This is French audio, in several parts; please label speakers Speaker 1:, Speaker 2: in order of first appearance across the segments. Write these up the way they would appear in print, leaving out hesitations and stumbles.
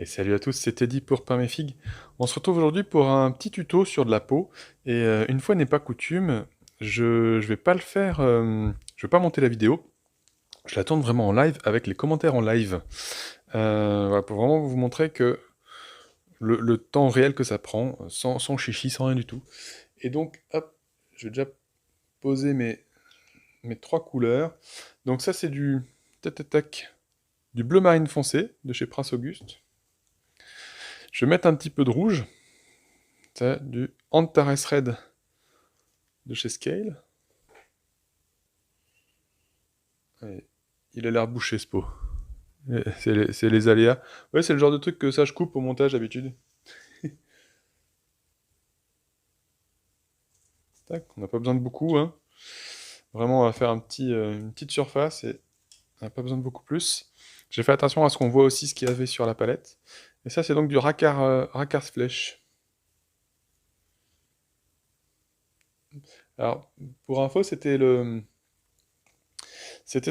Speaker 1: Et salut à tous, c'est Teddy pour Pain et Figues. On se retrouve aujourd'hui pour un petit tuto sur de la peau. Et une fois n'est pas coutume, je vais pas le faire, je vais pas monter la vidéo. Je la tourne vraiment en live avec les commentaires en live. Voilà, pour vraiment vous montrer que le temps réel que ça prend, sans chichi, sans rien du tout. Et donc, hop, je vais déjà poser mes trois couleurs. Donc ça c'est du tac, tac, tac, du bleu marine foncé de chez Prince Auguste. Je vais mettre un petit peu de rouge. C'est du Antares Red de chez Scale. Ouais, il a l'air bouché ce pot. C'est les aléas. Ouais, c'est le genre de truc que ça je coupe au montage d'habitude. Tac, on n'a pas besoin de beaucoup, hein. Vraiment, on va faire une petite surface et on n'a pas besoin de beaucoup plus. J'ai fait attention à ce qu'on voit aussi ce qu'il y avait sur la palette. Et ça, c'est donc du Rakar's Flèche. Alors, pour info, c'était ce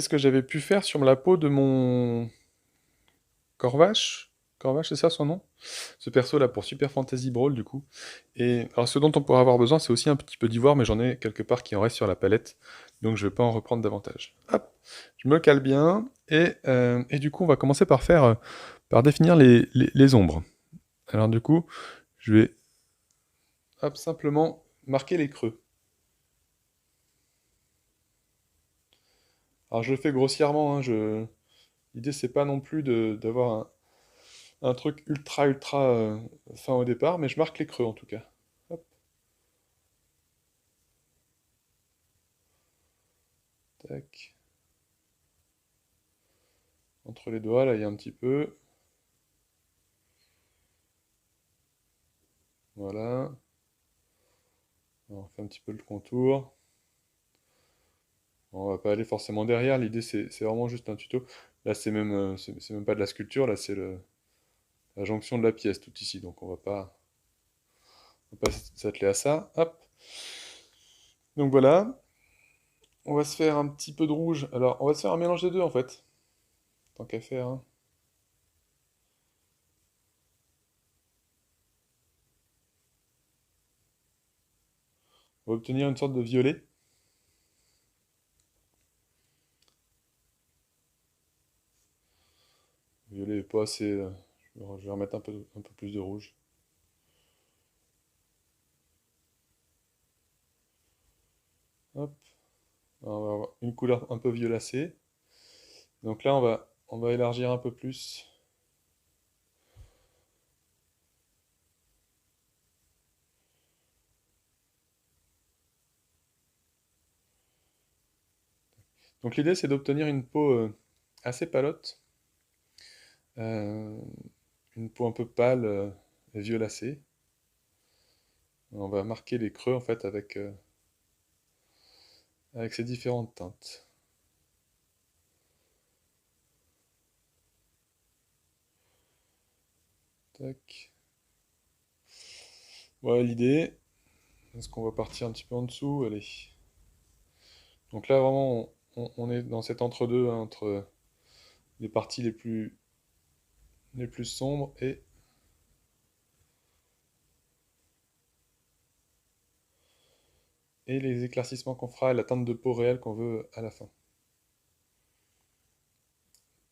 Speaker 1: que j'avais pu faire sur la peau de mon Corvache. Corvache, c'est ça son nom? Ce perso là pour Super Fantasy Brawl du coup. Et alors ce dont on pourra avoir besoin, c'est aussi un petit peu d'ivoire, mais j'en ai quelque part qui en reste sur la palette, donc je vais pas en reprendre davantage. Hop, je me cale bien, et du coup on va commencer par par définir les ombres. Alors du coup, je vais hop, simplement marquer les creux. Alors je le fais grossièrement, hein, l'idée c'est pas non plus d'avoir un truc ultra fin au départ, mais je marque les creux en tout cas. Hop, tac. Entre les doigts, là, il y a un petit peu. Voilà. On fait un petit peu le contour. On va pas aller forcément derrière. L'idée, c'est vraiment juste un tuto. Là, c'est même pas de la sculpture. Là, c'est la jonction de la pièce, tout ici. Donc, on va pas s'atteler à ça. Hop. Donc, voilà. On va se faire un petit peu de rouge. Alors, on va se faire un mélange des deux, en fait. Tant qu'à faire, hein. On va obtenir une sorte de violet. Violet est pas assez... je vais remettre un peu plus de rouge. Hop. On va avoir une couleur un peu violacée. Donc là, on va élargir un peu plus. Donc l'idée, c'est d'obtenir une peau assez palote, euh, une peau un peu pâle et violacée. On va marquer les creux en fait avec ces différentes teintes. Tac. Voilà l'idée. Est-ce qu'on va partir un petit peu en dessous? Allez. Donc là, vraiment, on est dans cet entre-deux, hein, entre les parties les plus sombres et les éclaircissements qu'on fera et la teinte de peau réelle qu'on veut à la fin.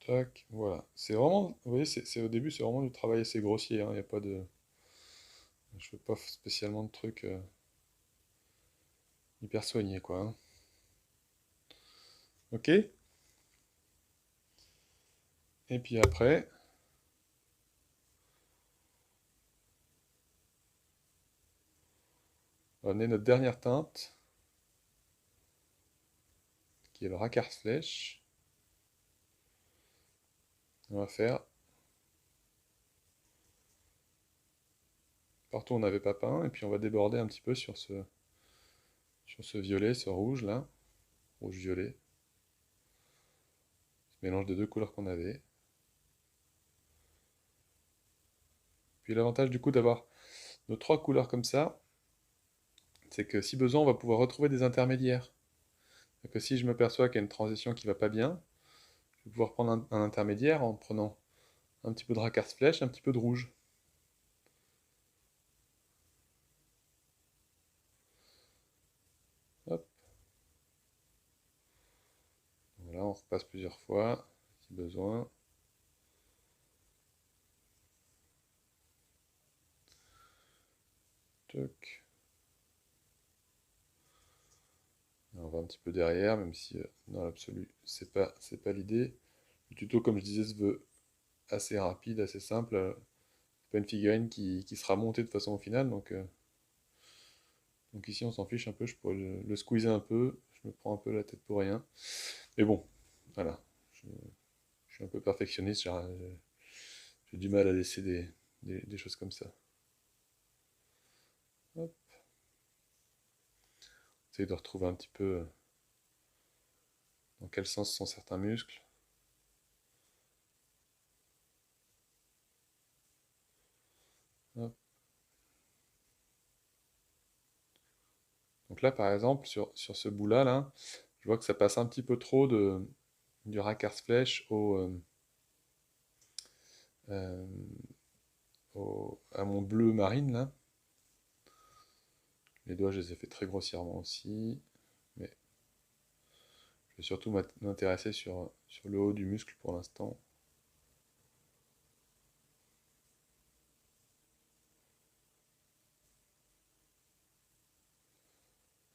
Speaker 1: Tac, voilà. C'est vraiment, vous voyez, au début, c'est vraiment du travail assez grossier, hein. Il n'y a pas de, je fais pas spécialement de trucs hyper soignés, quoi, hein. Ok? Et puis après, on va amener notre dernière teinte, qui est le Rakar's Flèche. On va faire partout où on n'avait pas peint, et puis on va déborder un petit peu sur ce violet, ce rouge là, rouge-violet, ce mélange des deux couleurs qu'on avait. Puis l'avantage du coup d'avoir nos trois couleurs comme ça, c'est que si besoin, on va pouvoir retrouver des intermédiaires. Donc que si je m'aperçois qu'il y a une transition qui va pas bien, je vais pouvoir prendre un intermédiaire en prenant un petit peu de racarce flèche, un petit peu de rouge. Hop. Voilà, on repasse plusieurs fois, si besoin. Toc. On va un petit peu derrière, même si dans l'absolu, c'est pas l'idée. Le tuto, comme je disais, se veut assez rapide, assez simple. C'est pas une figurine qui sera montée de façon au final, donc ici on s'en fiche un peu, je pourrais le squeezer un peu, je me prends un peu la tête pour rien. Mais bon, voilà, je suis un peu perfectionniste, j'ai du mal à laisser des choses comme ça. Hop, essayer de retrouver un petit peu dans quel sens sont certains muscles. Hop. Donc là, par exemple, sur ce bout-là, là, je vois que ça passe un petit peu trop du racarce flèche euh, à mon bleu marine, là. Les doigts, je les ai fait très grossièrement aussi, mais je vais surtout m'intéresser sur le haut du muscle pour l'instant.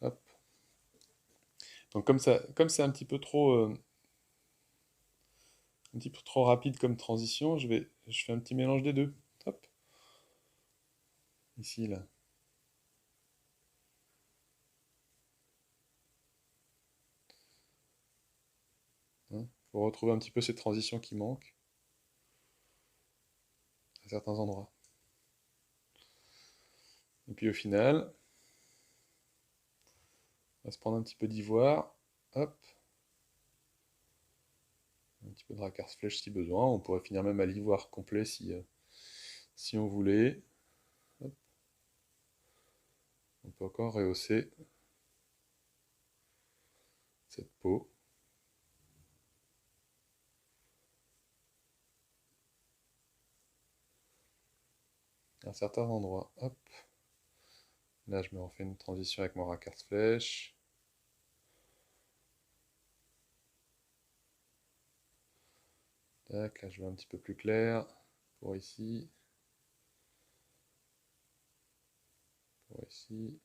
Speaker 1: Hop. Donc comme c'est un petit peu trop rapide comme transition, je fais un petit mélange des deux. Hop. Ici, là. Hein. Pour retrouver un petit peu ces transitions qui manquent à certains endroits. Et puis au final, on va se prendre un petit peu d'ivoire. Hop. Un petit peu de racarce flèche si besoin. On pourrait finir même à l'ivoire complet si on voulait. Hop. On peut encore rehausser cette peau. À un certain endroit. Hop. Là, je me refais une transition avec mon racarce flèche. Tac, là, je vais un petit peu plus clair. Pour ici. Pour ici.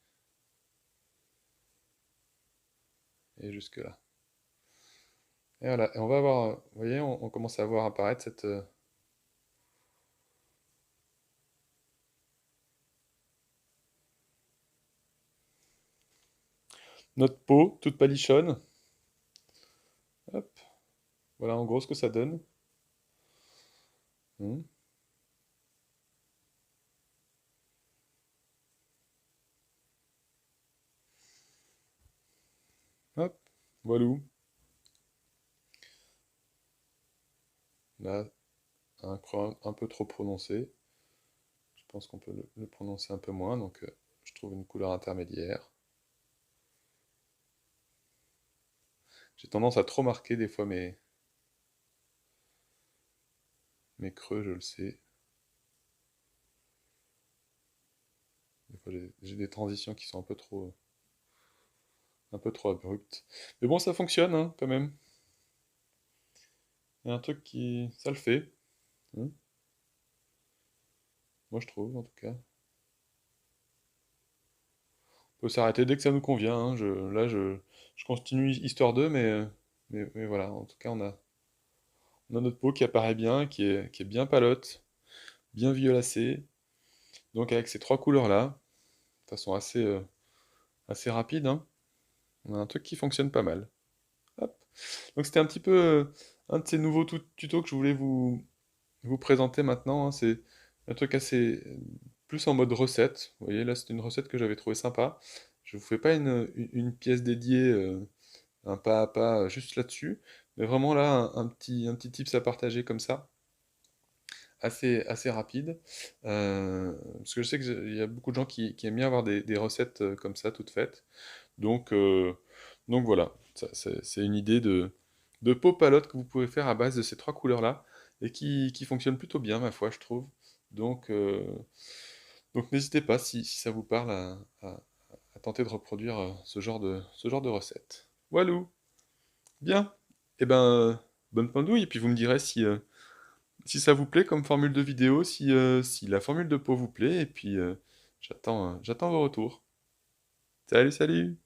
Speaker 1: Et jusque là. Et voilà. Et on va avoir, vous voyez, on commence à voir apparaître notre peau, toute palichonne. Hop. Voilà en gros ce que ça donne. Hmm. Hop. Voilà. Là, un creux un peu trop prononcé. Je pense qu'on peut le prononcer un peu moins, donc je trouve une couleur intermédiaire. J'ai tendance à trop marquer des fois mes creux, je le sais. Des fois j'ai des transitions qui sont un peu trop abruptes. Mais bon, ça fonctionne hein, quand même. Il y a un truc qui... ça le fait. Hein. Moi je trouve en tout cas. On peut s'arrêter dès que ça nous convient. Hein. Je continue histoire d'eux, mais voilà, en tout cas on a notre peau qui apparaît bien, qui est bien palote, bien violacée. Donc avec ces trois couleurs-là, de façon assez rapide, hein, on a un truc qui fonctionne pas mal. Hop. Donc c'était un petit peu un de ces nouveaux tutos que je voulais vous présenter maintenant. Hein. C'est un truc assez plus en mode recette. Vous voyez, là c'était une recette que j'avais trouvé sympa. Je vous fais pas une pièce dédiée, un pas à pas juste là-dessus, mais vraiment là un petit tips à partager comme ça. Assez rapide. Parce que je sais qu'il y a beaucoup de gens qui aiment bien avoir des recettes comme ça, toutes faites. Donc, euh, donc voilà, c'est une idée de pot palotte que vous pouvez faire à base de ces trois couleurs-là. et qui fonctionne plutôt bien, ma foi, je trouve. Donc, euh, donc n'hésitez pas, si ça vous parle, à tenter de reproduire ce genre de recette. Walou, bien. Eh ben, bonne pendouille, et puis vous me direz si ça vous plaît comme formule de vidéo, si la formule de peau vous plaît, et puis j'attends vos retours. Salut, salut!